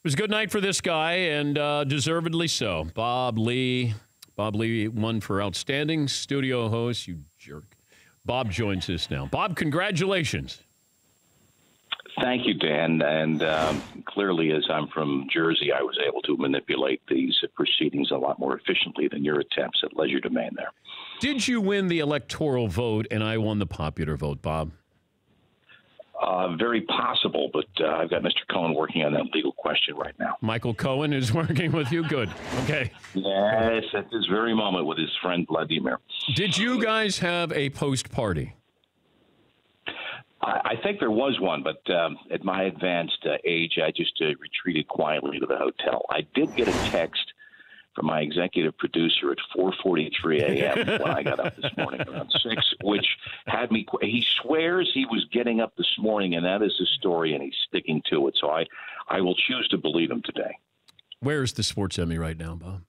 was a good night for this guy, and deservedly so. Bob Lee. Bob Lee won for Outstanding Studio Host. You jerk. Bob joins us now. Bob, congratulations. Thank you, Dan. And clearly, as I'm from Jersey, I was able to manipulate these proceedings a lot more efficiently than your attempts at leisure domain there. Did you win the electoral vote and I won the popular vote, Bob? Very possible, but I've got Mr. Cohen working on that legal question right now. Michael Cohen is working with you? Good. Okay. Yes, at this very moment with his friend Vladimir. Did you guys have a post party? I think there was one, but at my advanced age, I just retreated quietly to the hotel. I did get a text from my executive producer at 4:43 a.m. when I got up this morning around 6, which had me – he swears he was getting up this morning, and that is his story, and he's sticking to it. So I will choose to believe him today. Where is the Sports Emmy right now, Bob?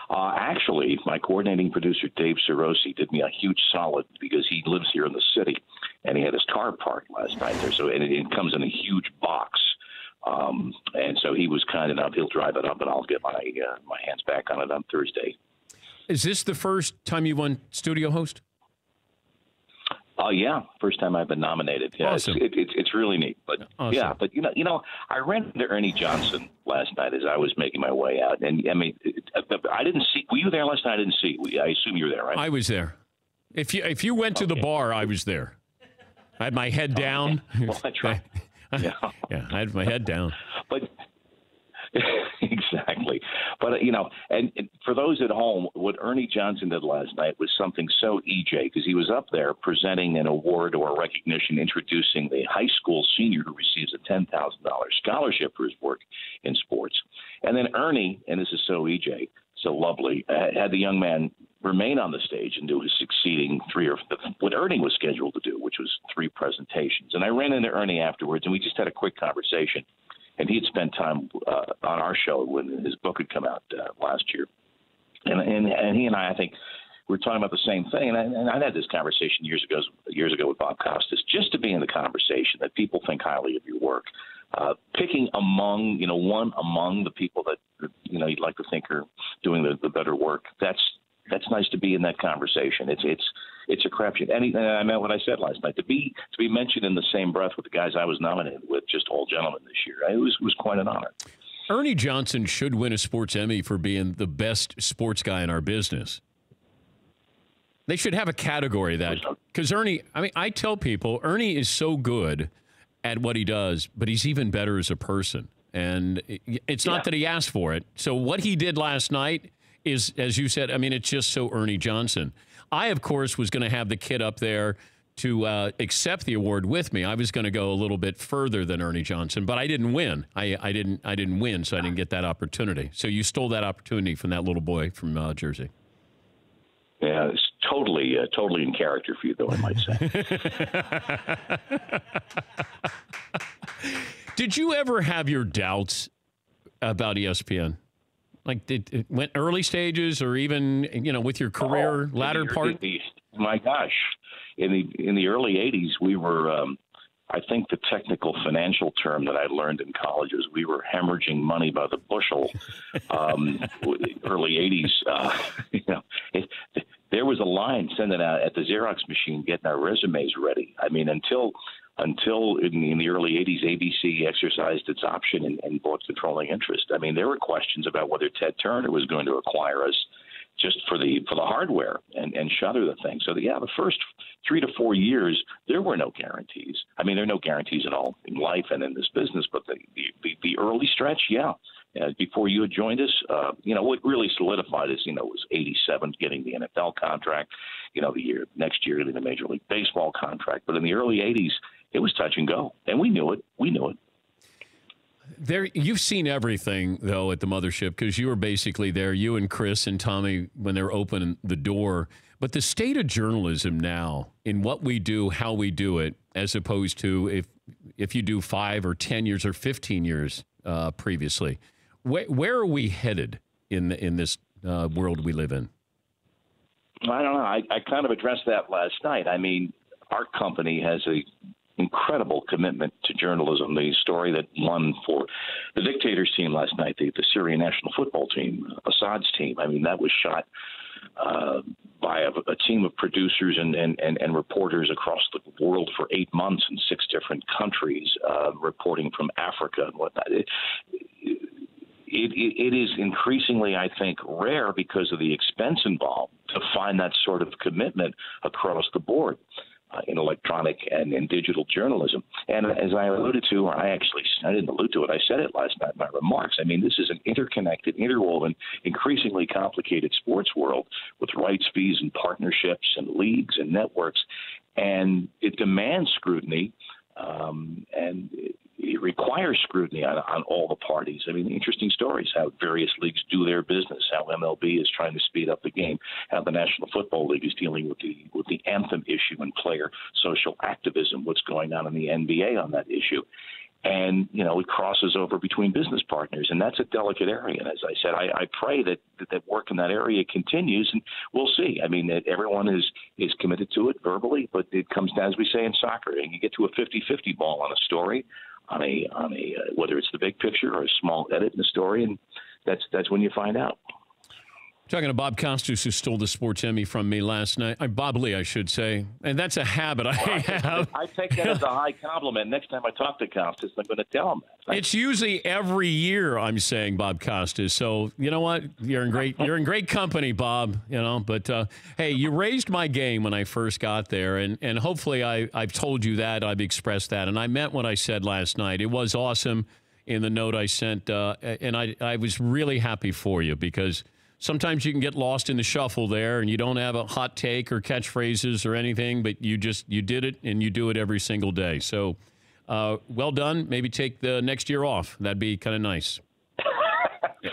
Actually, my coordinating producer, Dave Cirosi, did me a huge solid because he lives here in the city, and he had his car parked last night there. So and it comes in a huge box. And so he was kind enough. He'll drive it up, and I'll get my hands back on it on Thursday. Is this the first time you won studio host? Yeah, first time I've been nominated. Yeah, awesome. It's really neat. But awesome. Yeah, but you know, I ran into Ernie Johnson last night as I was making my way out, and I mean, I didn't see. Were you there last night? I didn't see. I assume you were there, right? I was there. If you went to the bar, I was there. I had my head down. Well, I tried. Yeah, I had my head down. But exactly. But, you know, and for those at home, what Ernie Johnson did last night was something so EJ, because he was up there presenting an award or a recognition, introducing the high school senior who receives a $10,000 scholarship for his work in sports. And then Ernie, and this is so EJ, so lovely, had the young man remain on the stage and do his succeeding what Ernie was scheduled to do, which was 3 presentations. And I ran into Ernie afterwards, and we just had a quick conversation. And he had spent time on our show when his book had come out last year. And he and I think, we were talking about the same thing. And I had this conversation years ago with Bob Costas, just to be in the conversation, that people think highly of your work. Picking among, one among the people that, you'd like to think are doing the better work, that's nice to be in that conversation. It's a crapshoot. And I meant what I said last night. To be mentioned in the same breath with the guys I was nominated with, just all gentlemen this year, it was quite an honor. Ernie Johnson should win a Sports Emmy for being the best sports guy in our business. They should have a category of that, because Ernie. I mean, I tell people Ernie is so good at what he does, but he's even better as a person. And it's not that he asked for it. So what he did last night is, as you said, I mean, it's just so Ernie Johnson. I, of course, was going to have the kid up there to accept the award with me. I was going to go a little bit further than Ernie Johnson, but I didn't win. I didn't win, so I didn't get that opportunity. So you stole that opportunity from that little boy from Jersey. Yeah, it's totally in character for you, though, I might say. Did you ever have your doubts about ESPN? Like, it went early stages, or even with your career latter part? My gosh, in the early '80s, we were. I think the technical financial term that I learned in college was we were hemorrhaging money by the bushel. Early '80s, there was a line sending out at the Xerox machine, getting our resumes ready. I mean, until in the early '80s, ABC exercised its option and bought controlling interest. I mean, there were questions about whether Ted Turner was going to acquire us just for the hardware and shutter the thing. So the first 3 to 4 years, there were no guarantees. I mean, there are no guarantees at all in life and in this business. But the early stretch, before you had joined us, what really solidified us, was '87 getting the NFL contract, the next year getting the Major League Baseball contract. But in the early '80s, it was touch and go, and we knew it. You've seen everything, though, at the mothership, because you were basically there, you and Chris and Tommy, when they were opening the door. But the state of journalism now, in what we do, how we do it, as opposed to if you do 5 or 10 years or 15 years previously, where are we headed in this world we live in? I don't know. I kind of addressed that last night. I mean, our company has a incredible commitment to journalism. The story that won for the dictator's team last night, the Syrian national football team, Assad's team. I mean, that was shot by a team of producers and reporters across the world for 8 months in 6 different countries, reporting from Africa and whatnot. It is increasingly, I think, rare because of the expense involved to find that sort of commitment across the board in electronic and in digital journalism. And as I alluded to, or I didn't allude to it, I said it last night in my remarks. I mean, this is an interconnected, interwoven, increasingly complicated sports world with rights fees and partnerships and leagues and networks. And it demands scrutiny, and it requires scrutiny on all the parties. I mean, interesting stories, how various leagues do their business, how MLB is trying to speed up the game, how the National Football League is dealing with the anthem issue and player social activism, what's going on in the NBA on that issue. And, it crosses over between business partners, and that's a delicate area. And as I said, I pray that work in that area continues, and we'll see. I mean, everyone is committed to it verbally, but it comes down, as we say in soccer, and you get to a 50-50 ball on a story, on a whether it's the big picture or a small edit in the story, and that's when you find out. Talking to Bob Costas, who stole the Sports Emmy from me last night. Bob Lee, I should say. And that's a habit I have. I take that as a high compliment. Next time I talk to Costas, I'm going to tell him that. It's usually every year I'm saying Bob Costas. So, you know what? You're in great company, Bob. But, hey, you raised my game when I first got there. And hopefully I've told you that. I've expressed that. And I meant what I said last night. It was awesome in the note I sent. And I was really happy for you because sometimes you can get lost in the shuffle there and you don't have a hot take or catchphrases or anything, but you did it and you do it every single day. So well done. Maybe take the next year off. That'd be kind of nice.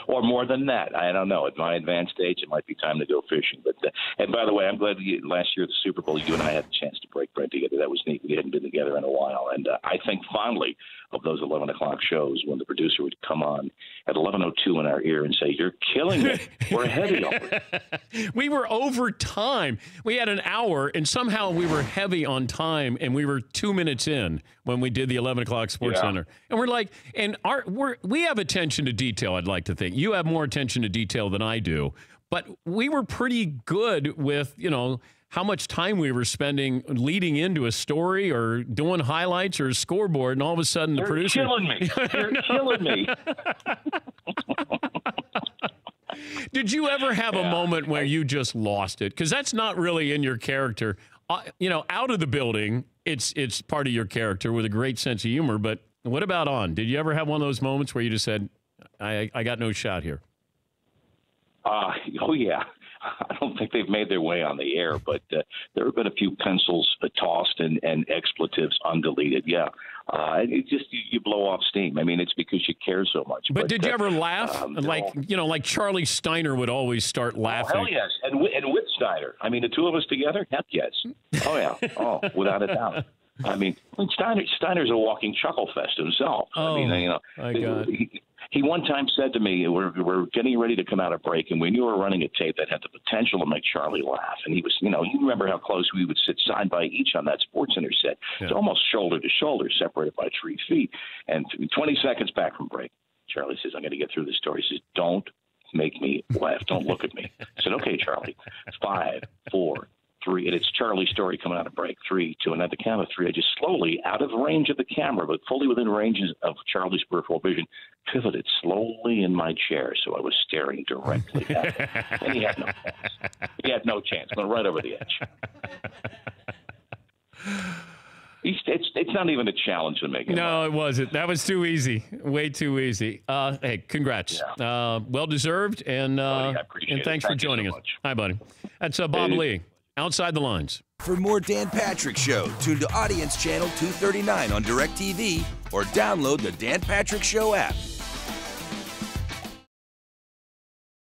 Or more than that. I don't know. At my advanced age, it might be time to go fishing. But and by the way, I'm glad last year at the Super Bowl, you and I had a chance to break bread together. That was neat. We hadn't been together in a while. And I think fondly of those 11 o'clock shows when the producer would come on at 11:02 in our ear and say, "You're killing it. We're heavy over it." We were over time. We had an hour, and somehow we were heavy on time, and we were 2 minutes in when we did the 11 o'clock Sports Center. And we're like, and we have attention to detail, I'd like to think. You have more attention to detail than I do. But we were pretty good with, how much time we were spending leading into a story or doing highlights or a scoreboard, and all of a sudden the producer... You're killing me. You're killing me. Did you ever have a moment where you just lost it? Because that's not really in your character. Out of the building, it's part of your character with a great sense of humor. But what about on? Did you ever have one of those moments where you just said, I got no shot here? Oh, yeah. I don't think they've made their way on the air, but there have been a few pencils tossed and expletives undeleted. Yeah. It just, you blow off steam. I mean, it's because you care so much. But did you ever laugh? Like Charlie Steiner would always start laughing. Oh, hell yes. And with Steiner. I mean, the two of us together? Heck yes. Oh, yeah. Oh, without a doubt. I mean, Steiner's a walking chuckle fest himself. Oh, I mean, my God. He one time said to me, we're getting ready to come out of break, and we knew we were running a tape that had the potential to make Charlie laugh. And he was, you remember how close we would sit side by each on that Sports Center set. Yeah. It's almost shoulder to shoulder, separated by 3 feet. And 20 seconds back from break, Charlie says, I'm going to get through this story. He says, don't make me laugh. Don't look at me. I said, okay, Charlie. 5, 4, 3, and it's Charlie's story coming out of break. 3, 2, and at the count of 3, I just slowly, out of range of the camera, but fully within range of Charlie's peripheral vision, pivoted slowly in my chair, so I was staring directly at him. And he had no chance. He had no chance. Went right over the edge. It's not even a challenge to make it. No, it wasn't. That was too easy. Way too easy. Hey, congrats. Yeah. Well deserved, and buddy, I appreciate it. Thanks for joining us. Hi, buddy. That's Bob Lee. Outside the Lines. For more Dan Patrick Show, tune to Audience Channel 239 on DirecTV or download the Dan Patrick Show app.